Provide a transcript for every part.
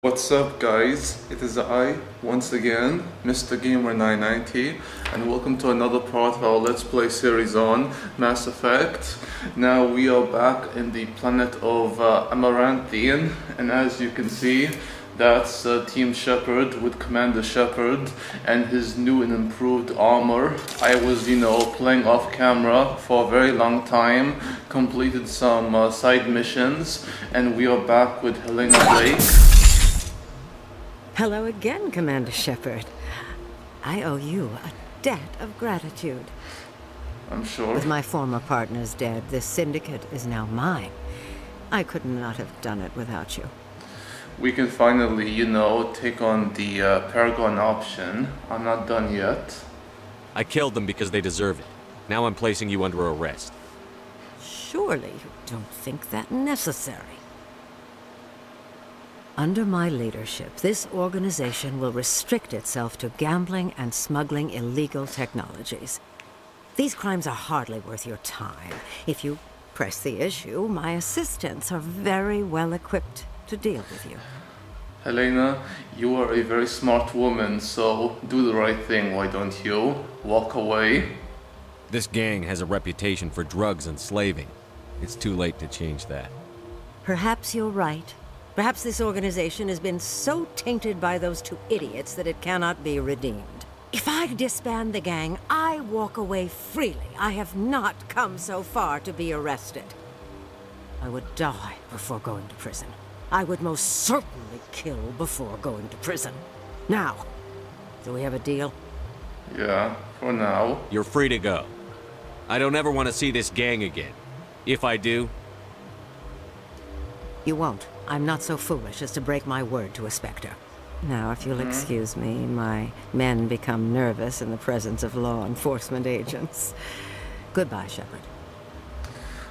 What's up guys, it is I, once again, MR.GAMER 990, and welcome to another part of our Let's Play series on Mass Effect. Now we are back in the planet of Amaranthine, and as you can see, that's Team Shepard with Commander Shepard and his new and improved armor. I was, playing off camera for a very long time, completed some side missions, and we are back with Helena Blake. Hello again, Commander Shepard. I owe you a debt of gratitude. I'm sure. With my former partners dead, this syndicate is now mine. I could not have done it without you. We can finally, take on the Paragon option. I'm not done yet. I killed them because they deserve it. Now I'm placing you under arrest. Surely you don't think that necessary. Under my leadership, this organization will restrict itself to gambling and smuggling illegal technologies. These crimes are hardly worth your time. If you press the issue, my assistants are very well equipped to deal with you. Helena, you are a very smart woman, so do the right thing, why don't you? Walk away. This gang has a reputation for drugs and slaving. It's too late to change that. Perhaps you're right. Perhaps this organization has been so tainted by those two idiots that it cannot be redeemed. If I disband the gang, I walk away freely. I have not come so far to be arrested. I would die before going to prison. I would most certainly kill before going to prison. Now, do we have a deal? Yeah, for now. You're free to go. I don't ever want to see this gang again. If I do... You won't. I'm not so foolish as to break my word to a Spectre. Now, if you'll excuse me, my men become nervous in the presence of law enforcement agents. Goodbye, Shepard.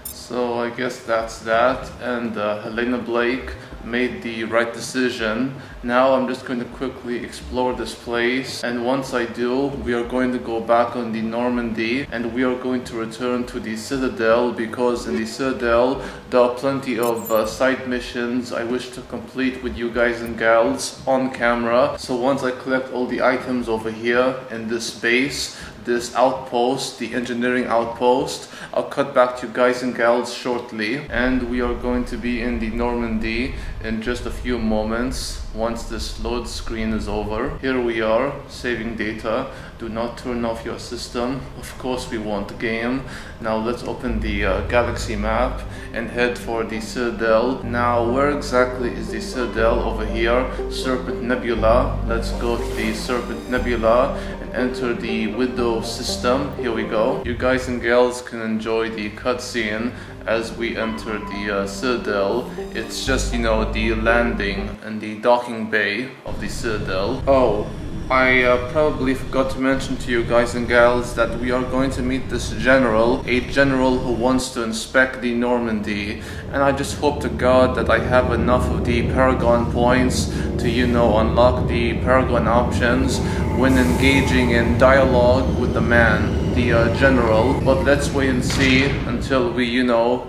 So I guess that's that, and Helena Blake made the right decision. Now I'm just going to quickly explore this place, and once I do, we are going to go back on the Normandy, and we are going to return to the Citadel, because in the Citadel there are plenty of side missions I wish to complete with you guys and gals on camera. So once I collect all the items over here in this base, this outpost, the engineering outpost, I'll cut back to you guys and gals shortly, and we are going to be in the Normandy in just a few moments once this load screen is over. Here we are, saving data. Do not turn off your system. Of course we want the game. Now let's open the galaxy map and head for the Citadel. Now where exactly is the Citadel? Over here, Serpent Nebula. Let's go to the Serpent Nebula and enter the Widow system. Here we go. You guys and gals can enjoy the cutscene as we enter the Citadel. It's just, the landing and the docking bay of the Citadel. Oh, I probably forgot to mention to you guys and gals that we are going to meet this general, a general who wants to inspect the Normandy, and I just hope to God that I have enough of the Paragon points to, unlock the Paragon options when engaging in dialogue with the man, the general. But let's wait and see until we,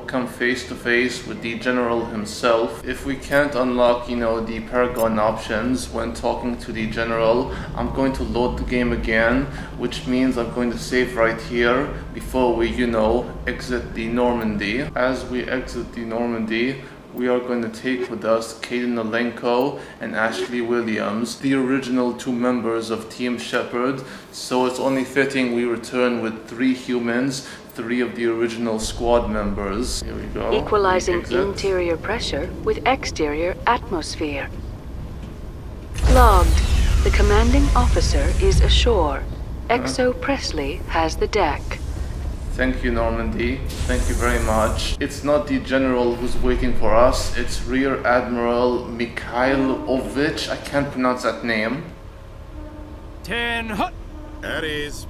come face to face with the general himself. If we can't unlock, the Paragon options when talking to the general, I'm going to load the game again, which means I'm going to save right here before we, exit the Normandy. As we exit the Normandy, we are going to take with us Kaden Alenko and Ashley Williams, the original two members of Team Shepard, so it's only fitting we return with 3 humans, 3 of the original squad members. Here we go. Equalizing interior pressure with exterior atmosphere. Logged. The commanding officer is ashore. Exo Presley has the deck. Thank you, Normandy. Thank you very much. It's not the general who's waiting for us. It's Rear Admiral Mikhailovich. I can't pronounce that name. 10 hut. At ease.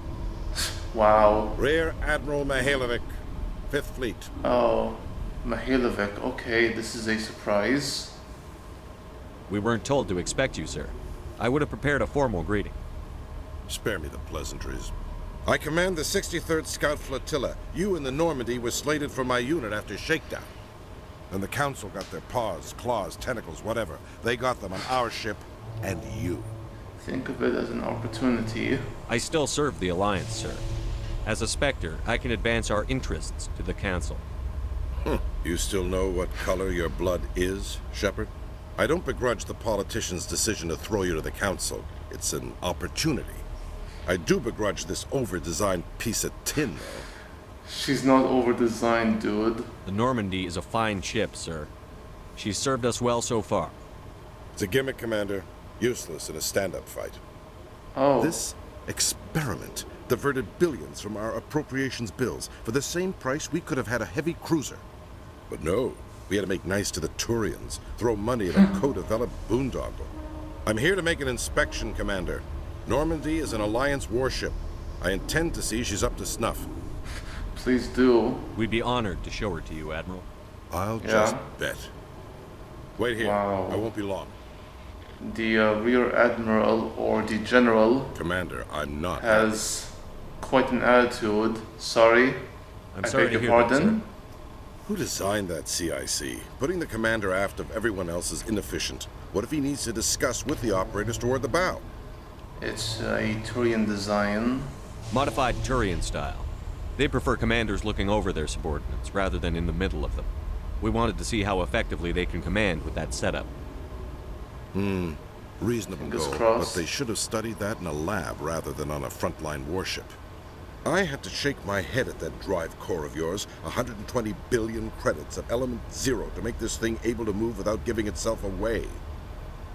Wow. Rear Admiral Mihailovic, 5th Fleet. Oh, Mihailovic. Okay, this is a surprise. We weren't told to expect you, sir. I would have prepared a formal greeting. Spare me the pleasantries. I command the 63rd Scout Flotilla. You and the Normandy were slated for my unit after shakedown. And the Council got their paws, claws, tentacles, whatever. They got them on our ship, and you. Think of it as an opportunity. I still serve the Alliance, sir. As a Spectre, I can advance our interests to the Council. You still know what color your blood is, Shepard? I don't begrudge the politician's decision to throw you to the Council. It's an opportunity. I do begrudge this over-designed piece of tin, though. She's not over-designed, dude. The Normandy is a fine ship, sir. She's served us well so far. It's a gimmick, Commander. Useless in a stand-up fight. Oh. This experiment diverted billions from our appropriations bills. For the same price, we could have had a heavy cruiser. But no, we had to make nice to the Turians, throw money at a co-developed boondoggle. I'm here to make an inspection, Commander. Normandy is an Alliance warship. I intend to see she's up to snuff. Please do. We'd be honored to show her to you, Admiral. I'll just bet. Wait here. Wow. I won't be long. The Rear Admiral, or the General, Commander, I'm not. has quite an attitude. Sorry. I'm I sorry beg to your hear that, pardon? sir. Who designed that CIC? Putting the commander aft of everyone else is inefficient. What if he needs to discuss with the operators toward the bow? It's a Turian design. Modified Turian style. They prefer commanders looking over their subordinates rather than in the middle of them. We wanted to see how effectively they can command with that setup. Reasonable Fingers goal, crossed. but they should have studied that in a lab rather than on a frontline warship. I had to shake my head at that drive core of yours. 120 billion credits at element 0 to make this thing able to move without giving itself away.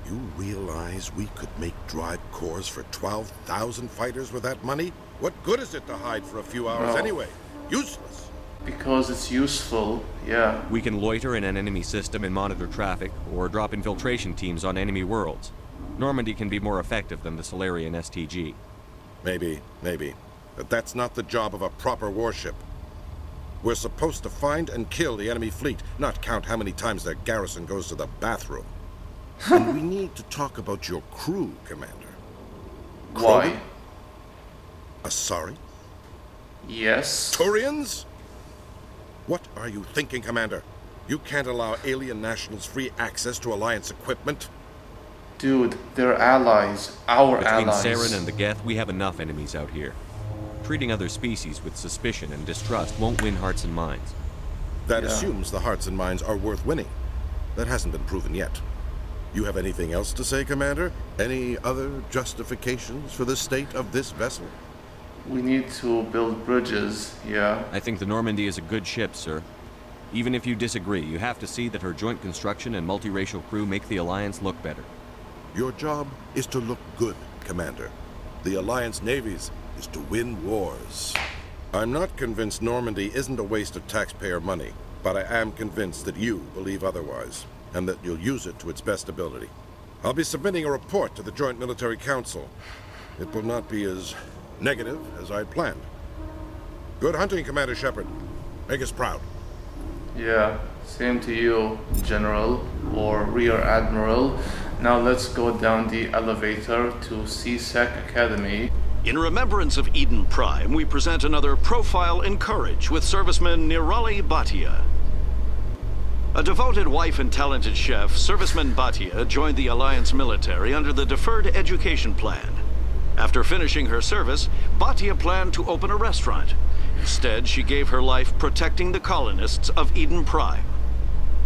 You realize we could make drive cores for 12,000 fighters with that money? What good is it to hide for a few hours No. anyway? Useless. Because it's useful, yeah. We can loiter in an enemy system and monitor traffic, or drop infiltration teams on enemy worlds. Normandy can be more effective than the Solarian STG. Maybe. But that's not the job of a proper warship. We're supposed to find and kill the enemy fleet, not count how many times their garrison goes to the bathroom. And we need to talk about your crew, Commander. Why? Asari? Yes. Turians? What are you thinking, Commander? You can't allow alien nationals free access to Alliance equipment? Dude, they're allies. Our Between allies. Saren and the Geth, we have enough enemies out here. Treating other species with suspicion and distrust won't win hearts and minds. That Yeah. assumes the hearts and minds are worth winning. That hasn't been proven yet. You have anything else to say, Commander? Any other justifications for the state of this vessel? We need to build bridges, yeah. I think the Normandy is a good ship, sir. Even if you disagree, you have to see that her joint construction and multiracial crew make the Alliance look better. Your job is to look good, Commander. The Alliance navies is to win wars. I'm not convinced Normandy isn't a waste of taxpayer money, but I am convinced that you believe otherwise, and that you'll use it to its best ability. I'll be submitting a report to the Joint Military Council. It will not be as negative as I'd planned. Good hunting, Commander Shepard. Make us proud. Yeah, same to you, General, or Rear Admiral. Now let's go down the elevator to CSEC Academy. In remembrance of Eden Prime, we present another profile in courage with serviceman Nirali Bhatia. A devoted wife and talented chef, serviceman Bhatia joined the Alliance military under the Deferred Education Plan. After finishing her service, Bhatia planned to open a restaurant. Instead, she gave her life protecting the colonists of Eden Prime.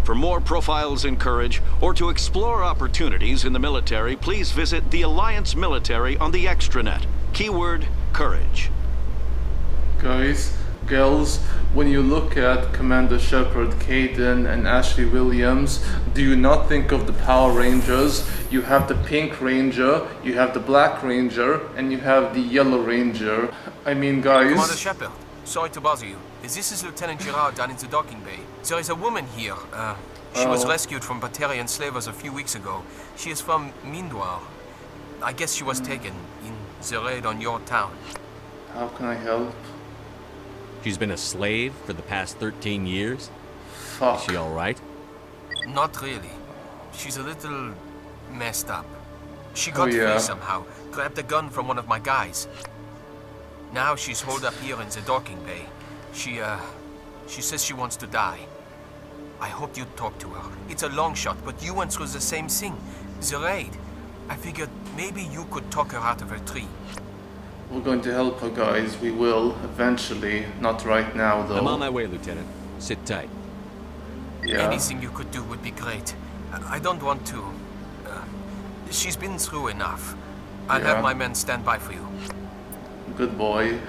For more profiles in courage, or to explore opportunities in the military, please visit the Alliance Military on the extranet. Keyword, courage. Guys, girls, when you look at Commander Shepard, Kaidan, and Ashley Williams, do you not think of the Power Rangers? You have the Pink Ranger, you have the Black Ranger, and you have the Yellow Ranger. I mean, guys... Commander Shepard, sorry to bother you. This is Lieutenant Girard down in the docking bay. There is a woman here. She was rescued from Batarian slavers a few weeks ago. She is from Mindoir. I guess she was taken in the raid on your town. How can I help? She's been a slave for the past 13 years? Fuck. Is she alright? Not really. She's a little messed up. She got free somehow, grabbed a gun from one of my guys. Now she's holed up here in the docking bay. She says she wants to die. I hoped you'd talk to her. It's a long shot, but you went through the same thing. The raid. I figured maybe you could talk her out of her tree. We're going to help her, guys. We will, eventually. Not right now, though. I'm on my way, Lieutenant. Sit tight. Yeah. Anything you could do would be great. I don't want to... she's been through enough. I'll have my men stand by for you. Good boy.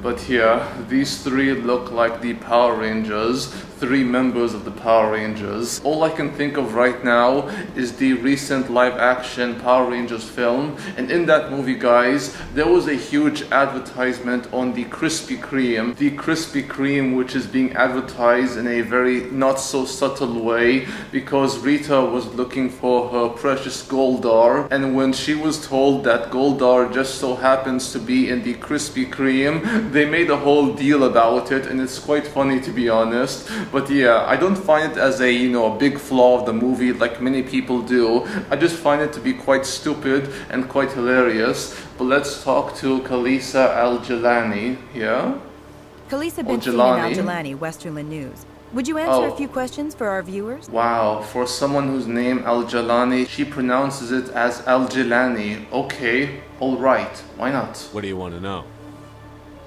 But yeah, these three look like the Power Rangers, 3 members of the Power Rangers. All I can think of right now is the recent live-action Power Rangers film, and in that movie, guys, there was a huge advertisement on the Krispy Kreme. The Krispy Kreme, which is being advertised in a very not-so-subtle way, because Rita was looking for her precious Goldar, and when she was told that Goldar just so happens to be in the Krispy Kreme, they made a whole deal about it, and it's quite funny, to be honest. But yeah, I don't find it as a, you know, a big flaw of the movie like many people do. I just find it to be quite stupid and quite hilarious. But let's talk to Talitha Al-Jalani, yeah? Talitha Bintine Al-Jalani, Westerland News. Would you answer a few questions for our viewers? Wow, for someone whose name Al-Jalani, she pronounces it as Al-Jalani. Okay, alright, why not? What do you want to know?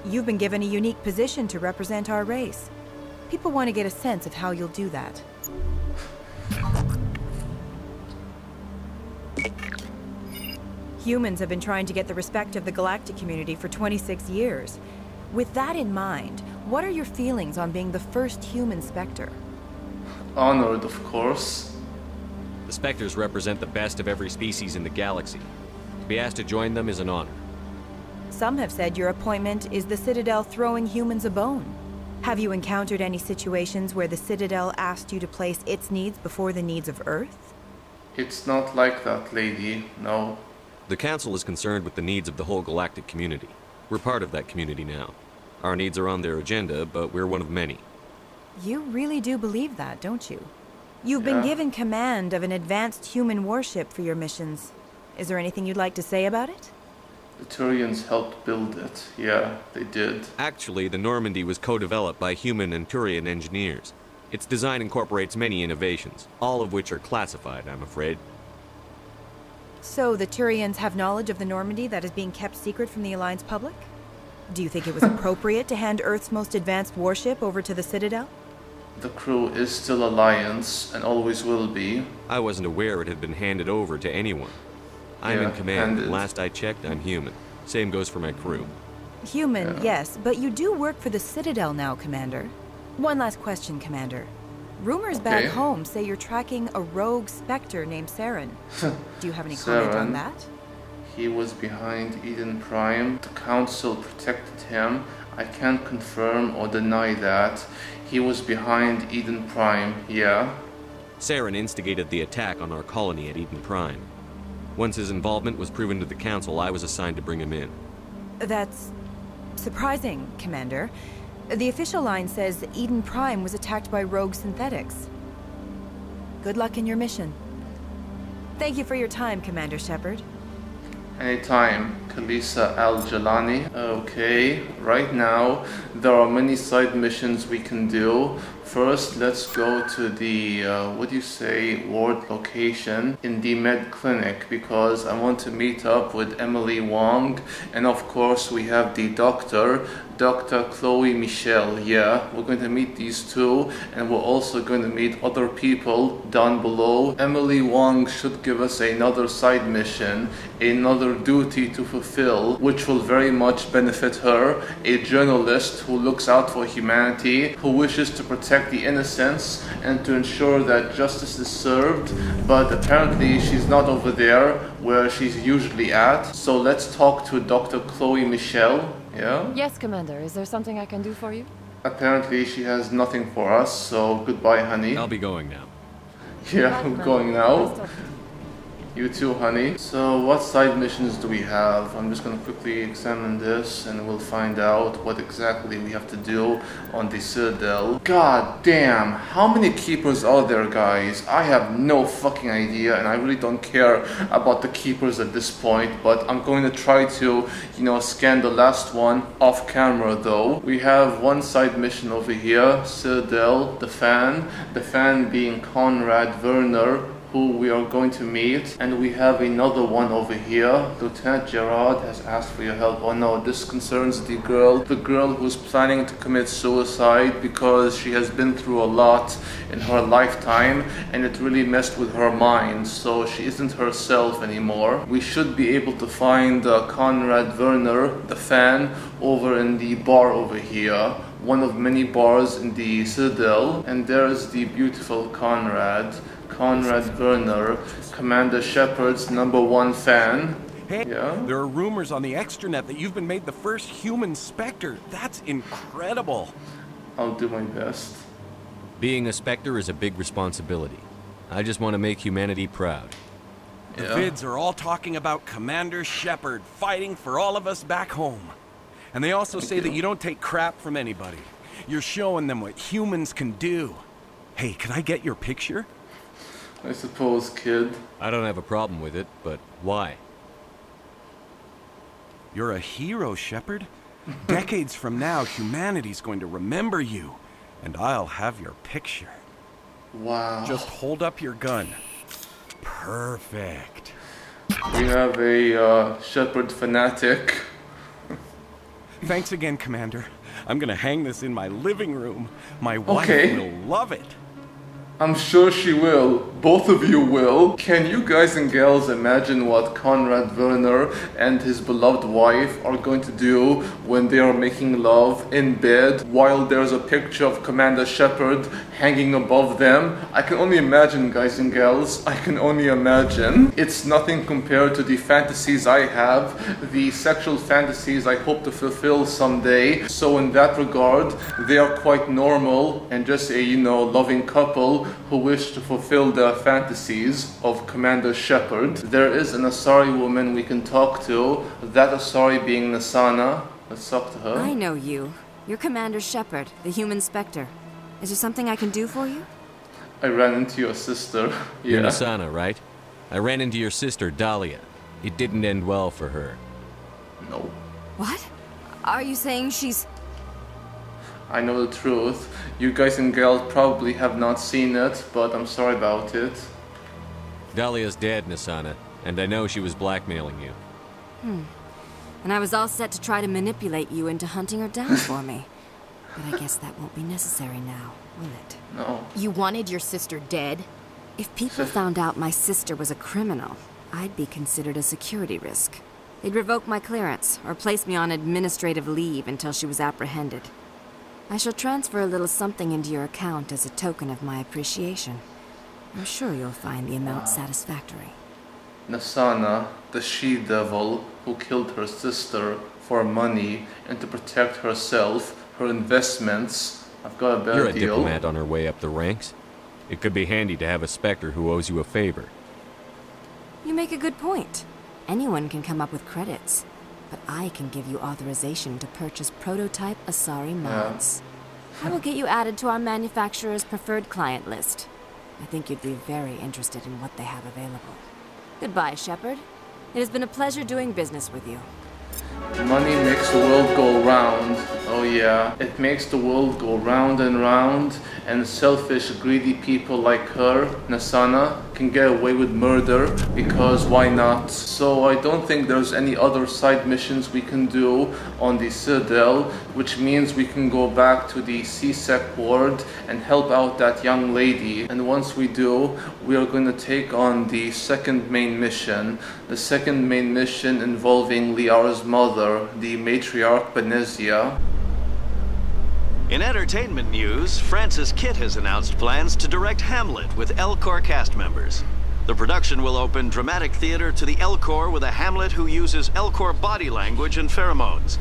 You've been given a unique position to represent our race. People want to get a sense of how you'll do that. Humans have been trying to get the respect of the galactic community for 26 years. With that in mind, what are your feelings on being the first human Spectre? Honored, of course. The Spectres represent the best of every species in the galaxy. To be asked to join them is an honor. Some have said your appointment is the Citadel throwing humans a bone. Have you encountered any situations where the Citadel asked you to place its needs before the needs of Earth? It's not like that, lady, no. The Council is concerned with the needs of the whole galactic community. We're part of that community now. Our needs are on their agenda, but we're one of many. You really do believe that, don't you? You've been given command of an advanced human warship for your missions. Is there anything you'd like to say about it? The Turians helped build it. Yeah, they did. Actually, the Normandy was co-developed by human and Turian engineers. Its design incorporates many innovations, all of which are classified, I'm afraid. So the Turians have knowledge of the Normandy that is being kept secret from the Alliance public? Do you think it was appropriate to hand Earth's most advanced warship over to the Citadel? The crew is still Alliance, and always will be. I wasn't aware it had been handed over to anyone. I'm in command, and last I checked, I'm human. Same goes for my crew. Human, yes, but you do work for the Citadel now, Commander. One last question, Commander. Rumors back home say you're tracking a rogue Spectre named Saren. Do you have any comment on that? He was behind Eden Prime. The Council protected him. I can't confirm or deny that. He was behind Eden Prime, yeah. Saren instigated the attack on our colony at Eden Prime. Once his involvement was proven to the Council, I was assigned to bring him in. That's surprising, Commander. The official line says Eden Prime was attacked by rogue synthetics. Good luck in your mission. Thank you for your time, Commander Shepard. Anytime, Talitha Al-Jalani. Okay, right now there are many side missions we can do. First, let's go to the, ward location in the med clinic, because I want to meet up with Emily Wong, and of course we have the doctor, Dr. Chloe Michelle. Yeah, we're going to meet these two, and we're also going to meet other people down below. Emily Wong should give us another side mission, another duty to fulfill, which will very much benefit her, a journalist who looks out for humanity, who wishes to protect the innocents and to ensure that justice is served, but apparently she's not over there where she's usually at. So let's talk to Dr. Chloe Michelle. Yeah? Yes, Commander. Is there something I can do for you? Apparently she has nothing for us, so goodbye, honey. I'll be going now. Yeah, I'm going now. You too, honey. So what side missions do we have? I'm just gonna quickly examine this and we'll find out what exactly we have to do on the Citadel. God damn, how many keepers are there, guys? I have no fucking idea, and I really don't care about the keepers at this point, but I'm going to try to, you know, scan the last one off camera though. We have one side mission over here, Citadel, the fan being Conrad Werner, who we are going to meet, and we have another one over here. Lieutenant Gerard has asked for your help. Oh no, this concerns the girl who's planning to commit suicide because she has been through a lot in her lifetime and it really messed with her mind, so she isn't herself anymore. We should be able to find Conrad Werner, the fan, over in the bar over here, one of many bars in the Citadel, and there's the beautiful Conrad Werner, Commander Shepard's #1 fan. Hey, yeah? There are rumors on the extranet that you've been made the first human Spectre. That's incredible. I'll do my best. Being a Spectre is a big responsibility. I just want to make humanity proud. The vids are all talking about Commander Shepard fighting for all of us back home. And they also say that you don't take crap from anybody. You're showing them what humans can do. Hey, can I get your picture? I suppose, kid. I don't have a problem with it, but why? You're a hero, Shepard. Decades from now, humanity's going to remember you, and I'll have your picture. Wow. Just hold up your gun. Perfect. We have a Shepard fanatic. Thanks again, Commander. I'm gonna hang this in my living room. My wife will love it. I'm sure she will. Both of you will. Can you guys and gals imagine what Conrad Werner and his beloved wife are going to do when they are making love in bed while there's a picture of Commander Shepard hanging above them? I can only imagine, guys and gals. I can only imagine. It's nothing compared to the fantasies I have, the sexual fantasies I hope to fulfill someday. So in that regard, they are quite normal and just a, you know, loving couple who wish to fulfill the fantasies of Commander Shepard. There is an Asari woman we can talk to, that Asari being Nasana. Let's talk to her. I know you. You're Commander Shepard, the human Spectre. Is there something I can do for you? I ran into your sister. You're Nasana, right? I ran into your sister, Dahlia. It didn't end well for her. No. What? Are you saying she's... I know the truth. You guys and gals probably have not seen it, but I'm sorry about it. Dahlia's dead, Nasana, and I know she was blackmailing you. And I was all set to try to manipulate you into hunting her down for me. But I guess that won't be necessary now, will it? No. You wanted your sister dead? If people found out my sister was a criminal, I'd be considered a security risk. They'd revoke my clearance, or place me on administrative leave until she was apprehended. I shall transfer a little something into your account as a token of my appreciation. I'm sure you'll find the amount satisfactory. Nasana, the she-devil who killed her sister for money and to protect herself, her investments. I've got a better You're a deal. diplomat on her way up the ranks. It could be handy to have a Spectre who owes you a favor. You make a good point. Anyone can come up with credits. But I can give you authorization to purchase prototype Asari mods. I will get you added to our manufacturer's preferred client list. I think you'd be very interested in what they have available. Goodbye, Shepard. It has been a pleasure doing business with you. Money makes the world go round. Oh yeah, it makes the world go round and round, and selfish, greedy people like her, Nasana, can get away with murder, because why not? So I don't think there's any other side missions we can do on the Citadel, which means we can go back to the C-Sec ward and help out that young lady. And once we do, we are going to take on the second main mission. The second main mission involving Liara's mother, the matriarch Benezia. In entertainment news, Francis Kitt has announced plans to direct Hamlet with L-Corps cast members. The production will open dramatic theater to the L-Corps with a Hamlet who uses L-Corps body language and pheromones.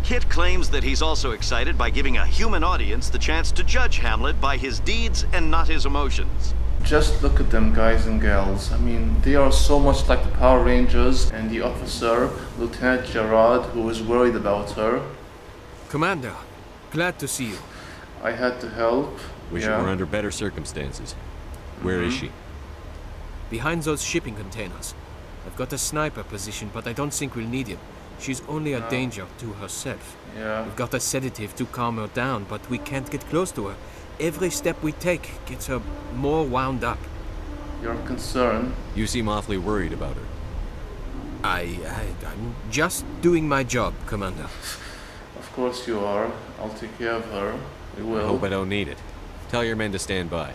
Kitt claims that he's also excited by giving a human audience the chance to judge Hamlet by his deeds and not his emotions. Just look at them, guys and gals. I mean, they are so much like the Power Rangers and the officer, Lieutenant Gerard, who was worried about her. Commander, glad to see you. I had to help. Wish it were under better circumstances. Where is she? Behind those shipping containers. I've got a sniper position, but I don't think we'll need him. She's only a danger to herself. We've got a sedative to calm her down, but we can't get close to her. Every step we take gets her more wound up. You're concerned? You seem awfully worried about her. I'm just doing my job, Commander. Of course you are. I'll take care of her. We will. I hope I don't need it. Tell your men to stand by.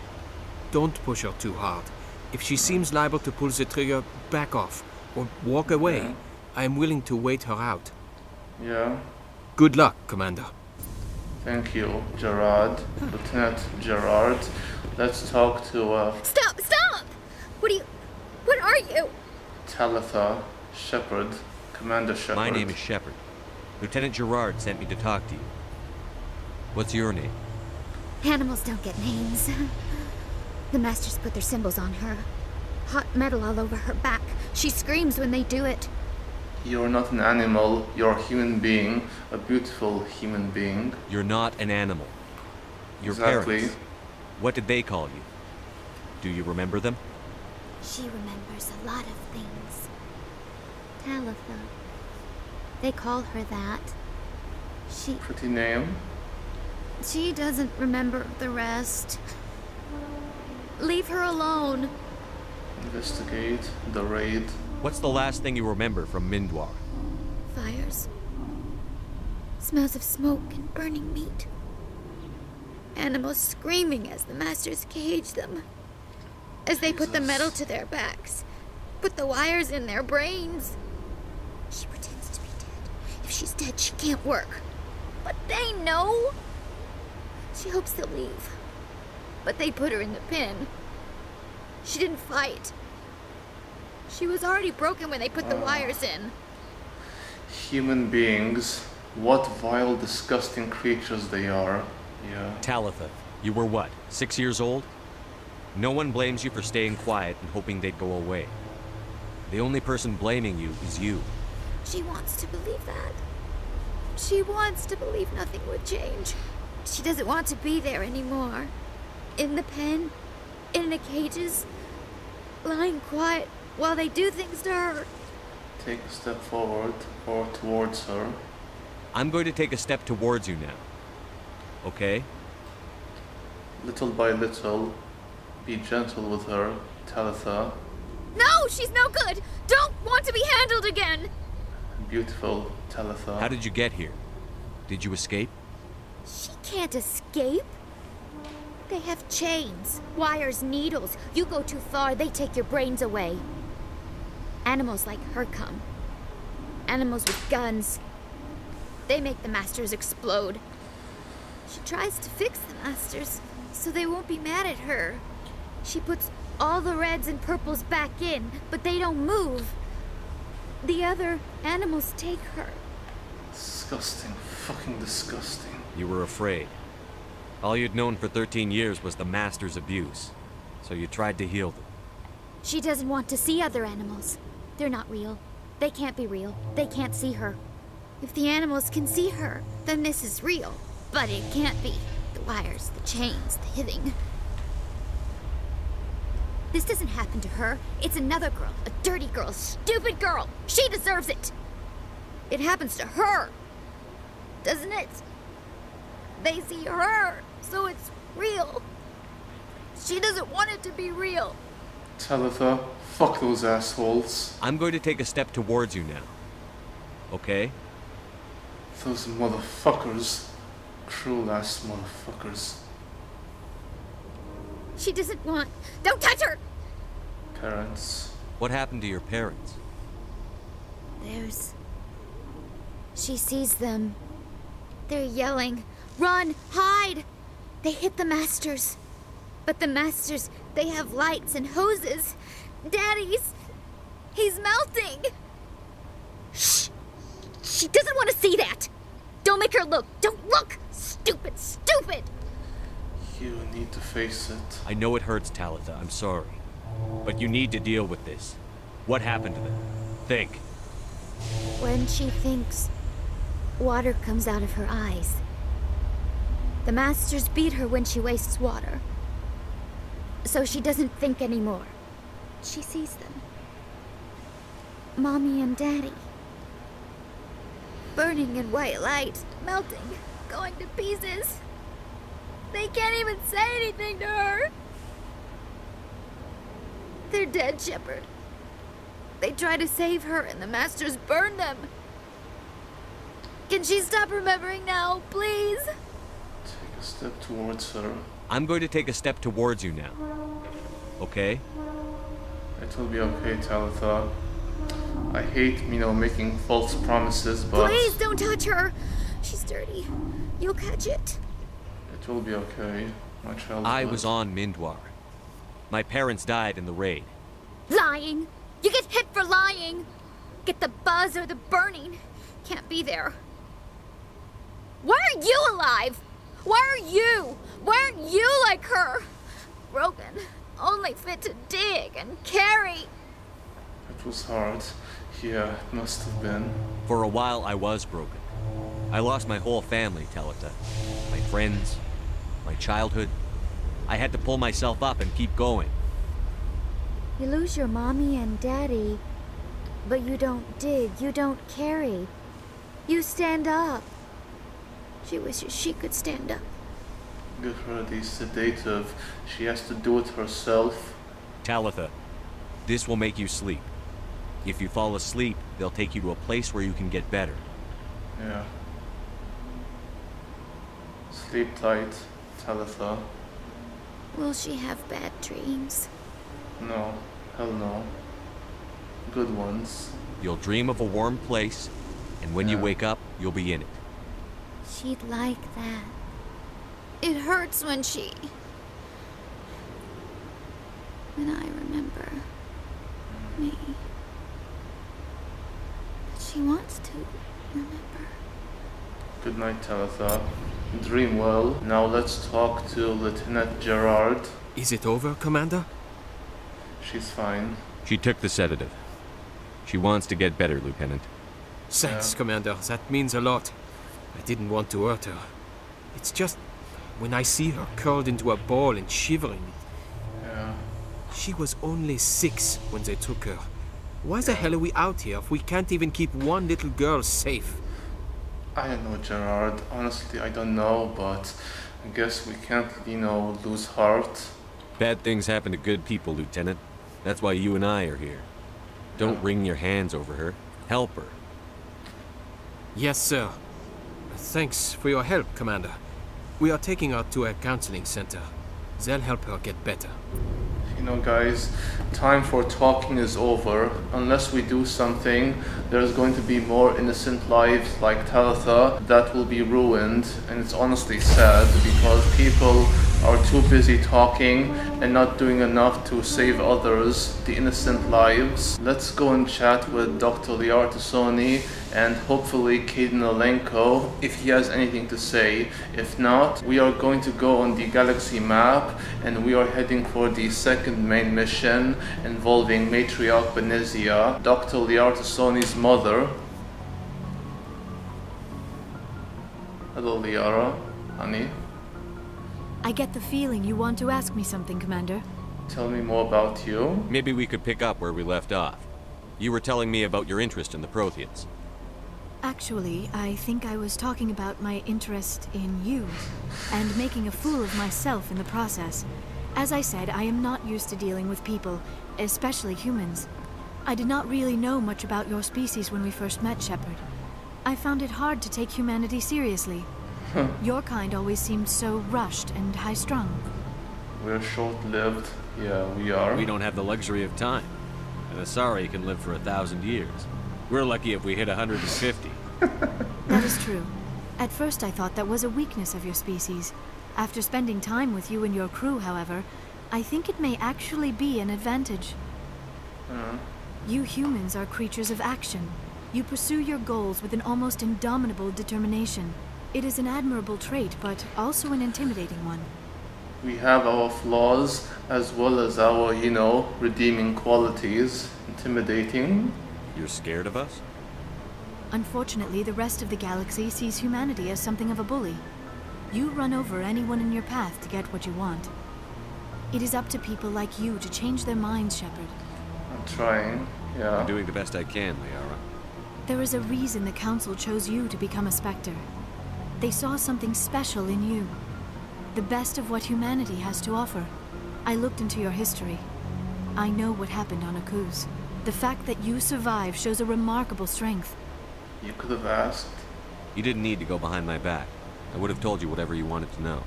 Don't push her too hard. If she seems liable to pull the trigger, back off. Or walk away. I am willing to wait her out. Yeah. Good luck, Commander. Thank you, Gerard. Lieutenant Gerard. Let's talk to, Stop! What are you? Talitha Shepard. Commander Shepard. My name is Shepard. Lieutenant Gerard sent me to talk to you. What's your name? Animals don't get names. The Masters put their symbols on her. Hot metal all over her back. She screams when they do it. You're not an animal. You're a human being. A beautiful human being. You're not an animal. Your parents. What did they call you? Do you remember them? She remembers a lot of things. Talitha. They call her that. Pretty name. She doesn't remember the rest. Leave her alone. Investigate the raid. What's the last thing you remember from Mindwar? Fires. Smells of smoke and burning meat. Animals screaming as the Masters cage them. As they put the metal to their backs. Put the wires in their brains. She pretends to be dead. If she's dead, she can't work. But they know. She hopes they'll leave. But they put her in the pen. She didn't fight. She was already broken when they put the wires in. Human beings. What vile, disgusting creatures they are. Yeah. Talitha, you were what, 6 years old? No one blames you for staying quiet and hoping they'd go away. The only person blaming you is you. She wants to believe that. She wants to believe nothing would change. She doesn't want to be there anymore. In the pen, in the cages, lying quiet while they do things to her. Take a step forward or towards her. I'm going to take a step towards you now. Okay? Little by little, be gentle with her, Talitha. No, she's no good! Don't want to be handled again! Beautiful, Talitha. How did you get here? Did you escape? She can't escape. They have chains, wires, needles. You go too far, they take your brains away. Animals like her come. Animals with guns. They make the Masters explode. She tries to fix the Masters so they won't be mad at her. She puts all the reds and purples back in, but they don't move. The other animals take her. Disgusting. Fucking disgusting. You were afraid. All you'd known for 13 years was the Master's abuse. So you tried to heal them. She doesn't want to see other animals. They're not real. They can't be real. They can't see her. If the animals can see her, then this is real. But it can't be. The wires, the chains, the hitting. This doesn't happen to her. It's another girl. A dirty girl. A stupid girl. She deserves it. It happens to her. Doesn't it? They see her, so it's real. She doesn't want it to be real. Talitha, fuck those assholes. I'm going to take a step towards you now. Okay? Those motherfuckers. Cruel-ass motherfuckers. She doesn't want... Don't touch her! Parents. What happened to your parents? She sees them. They're yelling. Run! Hide! They hit the Masters. But the Masters, they have lights and hoses. Daddy's... he's melting! Shh! She doesn't want to see that! Don't make her look! Don't look! Stupid, stupid! You need to face it. I know it hurts, Talitha. I'm sorry. But you need to deal with this. What happened to them? Think. When she thinks, water comes out of her eyes. The Masters beat her when she wastes water. So she doesn't think anymore. She sees them. Mommy and Daddy. Burning in white light, melting, going to pieces. They can't even say anything to her. They're dead, Shepard. They try to save her and the Masters burn them. Can she stop remembering now, please? Take a step towards her. I'm going to take a step towards you now. Okay? It will be okay, Talitha. I hate, making false promises, but... Please don't touch her! She's dirty. You'll catch it. It will be okay, my child. I was on Mindwar. My parents died in the raid. Lying! You get hit for lying! Get the buzz or the burning. Can't be there. Why are you alive? Why are you? Why aren't you like her? Broken. Only fit to dig and carry. It was hard. Yeah, it must have been. For a while, I was broken. I lost my whole family, Talitha. My friends, my childhood. I had to pull myself up and keep going. You lose your mommy and daddy, but you don't dig, you don't carry. You stand up. She wishes she could stand up. Give her the sedative. She has to do it herself. Talitha, this will make you sleep. If you fall asleep, they'll take you to a place where you can get better. Yeah. Sleep tight, Talitha. Will she have bad dreams? No. Hell no. Good ones. You'll dream of a warm place, and when you wake up, you'll be in it. She'd like that. It hurts when I remember me. She wants to remember. Good night, Talitha. Dream well. Now let's talk to Lieutenant Gerard. Is it over, Commander? She's fine. She took the sedative. She wants to get better, Lieutenant. Thanks, Commander. That means a lot. I didn't want to hurt her. It's just when I see her curled into a ball and shivering. Yeah. She was only 6 when they took her. Why the hell are we out here if we can't even keep one little girl safe? I don't know, Gerard. Honestly, I don't know, but I guess we can't, lose heart. Bad things happen to good people, Lieutenant. That's why you and I are here. Don't wring your hands over her. Help her. Yes, sir. Thanks for your help, Commander. We are taking her to a counseling center. They'll help her get better. Guys, time for talking is over. Unless we do something, there's going to be more innocent lives like Talitha that will be ruined, and it's honestly sad because people are too busy talking and not doing enough to save others, the innocent lives. Let's go and chat with Dr. Liartasoni and hopefully Caden Alenko if he has anything to say. If not, we are going to go on the galaxy map and we are heading for the second main mission involving Matriarch Benezia, Dr. Liartasoni's mother. Hello, Liara. Honey. I get the feeling you want to ask me something, Commander. Tell me more about you. Maybe we could pick up where we left off. You were telling me about your interest in the Protheans. Actually, I think I was talking about my interest in you, and making a fool of myself in the process. As I said, I am not used to dealing with people, especially humans. I did not really know much about your species when we first met, Shepard. I found it hard to take humanity seriously. Your kind always seemed so rushed and high-strung. We're short-lived. Yeah, we are. We don't have the luxury of time. An Asari can live for 1,000 years. We're lucky if we hit 150. That is true. At first I thought that was a weakness of your species. After spending time with you and your crew, however, I think it may actually be an advantage. You humans are creatures of action. You pursue your goals with an almost indomitable determination. It is an admirable trait, but also an intimidating one. We have our flaws as well as our, you know, redeeming qualities. Intimidating. You're scared of us? Unfortunately, the rest of the galaxy sees humanity as something of a bully. You run over anyone in your path to get what you want. It is up to people like you to change their minds, Shepard. I'm trying, yeah. I'm doing the best I can, Liara. There is a reason the Council chose you to become a Spectre. They saw something special in you. The best of what humanity has to offer. I looked into your history. I know what happened on Akuz. The fact that you survived shows a remarkable strength. You could have asked. You didn't need to go behind my back. I would have told you whatever you wanted to know.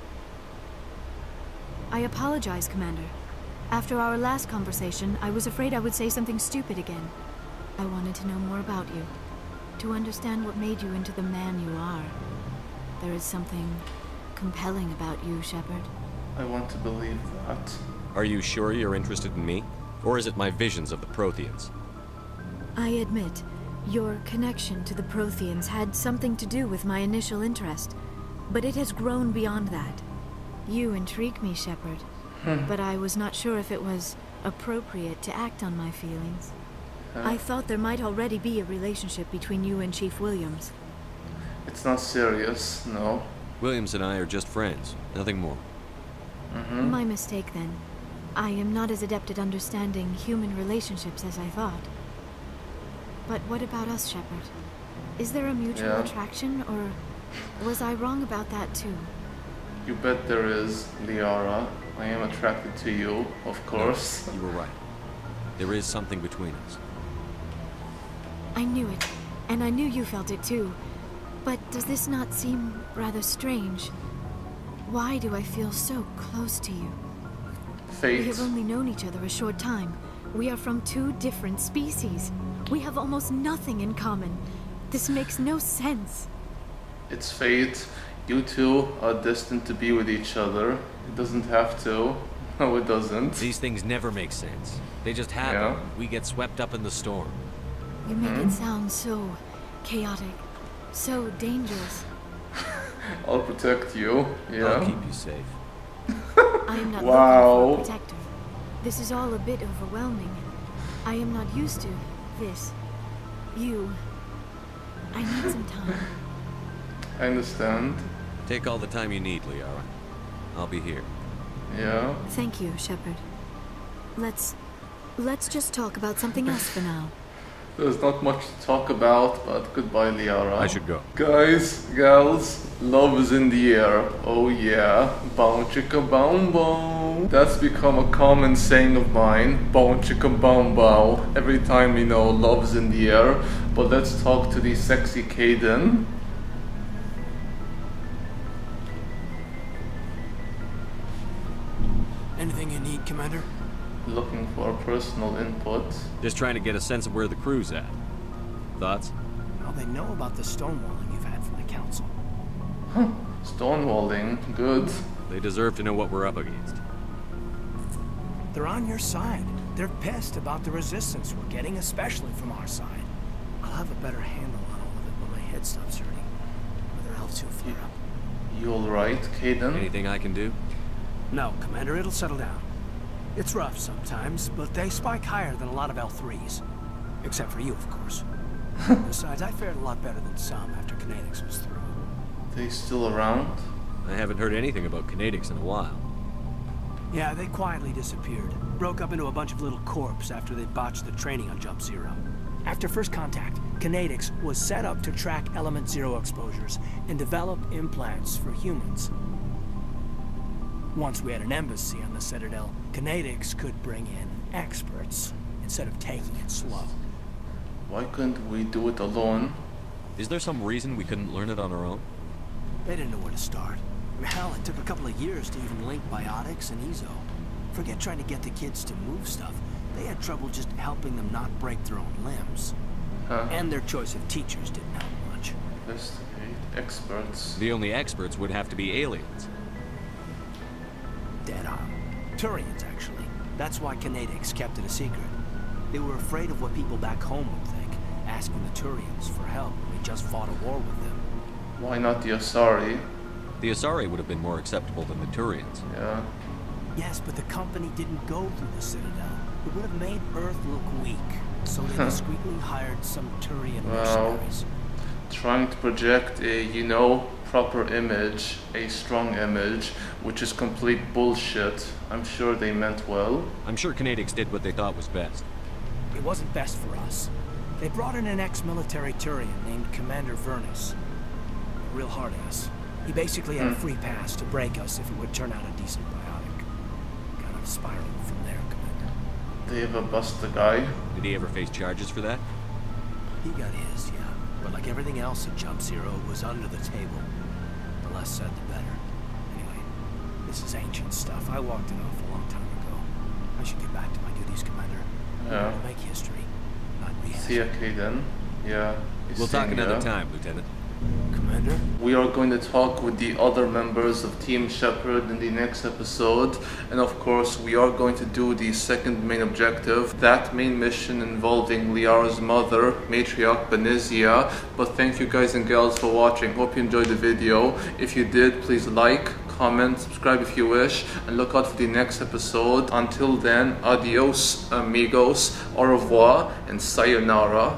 I apologize, Commander. After our last conversation, I was afraid I would say something stupid again. I wanted to know more about you. To understand what made you into the man you are. There is something compelling about you, Shepard. I want to believe that. Are you sure you're interested in me? Or is it my visions of the Protheans? I admit, your connection to the Protheans had something to do with my initial interest, but it has grown beyond that. You intrigue me, Shepard, but I was not sure if it was appropriate to act on my feelings. I thought there might already be a relationship between you and Chief Williams. It's not serious, no. Williams and I are just friends, nothing more. My mistake, then. I am not as adept at understanding human relationships as I thought. But what about us, Shepard? Is there a mutual attraction, or was I wrong about that too? You bet there is, Liara. I am attracted to you, of course. No, you were right. There is something between us. I knew it, and I knew you felt it too. But does this not seem rather strange? Why do I feel so close to you? Fate. We have only known each other a short time. We are from two different species. We have almost nothing in common. This makes no sense. It's fate. You two are destined to be with each other. It doesn't have to. No, it doesn't. These things never make sense. They just happen. Yeah. We get swept up in the storm. You make it sound so chaotic, so dangerous. I'll protect you. Yeah. I'll keep you safe. I am not looking for a protector. This is all a bit overwhelming. I am not used to this. You. I need some time. I understand. Take all the time you need, Liara. I'll be here. Yeah. Thank you, Shepard. Let's just talk about something else for now. There's not much to talk about, but goodbye, Liara. I should go. Guys, gals, love is in the air. Oh yeah. Bow chicka bow bow. That's become a common saying of mine. Bow chicka bow bow. Every time, you know, love's in the air. But let's talk to the sexy Kaidan. Anything you need, Commander? Looking for personal input. Just trying to get a sense of where the crew's at. Thoughts? Well, they know about the stonewalling you've had from the Council. Huh. Stonewalling. Good. They deserve to know what we're up against. They're on your side. They're pissed about the resistance we're getting, especially from our side. I'll have a better handle on all of it when my head stops hurting. Whether elves will flare up. You alright, Kaidan? Anything I can do? No, Commander, it'll settle down. It's rough sometimes, but they spike higher than a lot of L3s. Except for you, of course. Besides, I fared a lot better than some after Kinetics was through. They still around? I haven't heard anything about Kinetics in a while. Yeah, they quietly disappeared. Broke up into a bunch of little corps after they botched the training on Jump Zero. After first contact, Kinetics was set up to track Element Zero exposures and develop implants for humans. Once we had an embassy on the Citadel, Kinetics could bring in experts instead of taking it slow. Why couldn't we do it alone? Is there some reason we couldn't learn it on our own? They didn't know where to start. Hell, it took a couple of years to even link biotics and Ezo. Forget trying to get the kids to move stuff. They had trouble just helping them not break their own limbs. And their choice of teachers didn't help much. Investigate experts. The only experts would have to be aliens. Dead on. Turians, actually. That's why Kinetics kept it a secret. They were afraid of what people back home would think, asking the Turians for help when we just fought a war with them. Why not the Asari? The Asari would have been more acceptable than the Turians. Yeah. Yes, but the company didn't go through the Citadel. It would have made Earth look weak, so they discreetly hired some Turian mercenaries. Trying to project a, you know, proper image, a strong image, which is complete bullshit. I'm sure they meant well. I'm sure Canadics did what they thought was best. It wasn't best for us. They brought in an ex-military Turian named Commander Vernus. A real hard ass. He basically had a free pass to break us if it would turn out a decent biotic. Kind of spiraled from there, Commander. They ever bust the guy? Did he ever face charges for that? He got his, yeah. But like everything else at Jump Zero, it was under the table. The less said, the better. Anyway, this is ancient stuff. I walked it off a long time ago. I should get back to my duties, Commander. Yeah. To make history, not rehash. See ya, Kaden. Yeah. We'll talk another time, Lieutenant. Commander? We are going to talk with the other members of Team Shepard in the next episode, and of course we are going to do the second main objective, that main mission involving Liara's mother, Matriarch Benizia. But thank you guys and gals for watching. Hope you enjoyed the video. If you did, please like, comment, subscribe if you wish, and look out for the next episode. Until then, adios amigos, au revoir, and sayonara.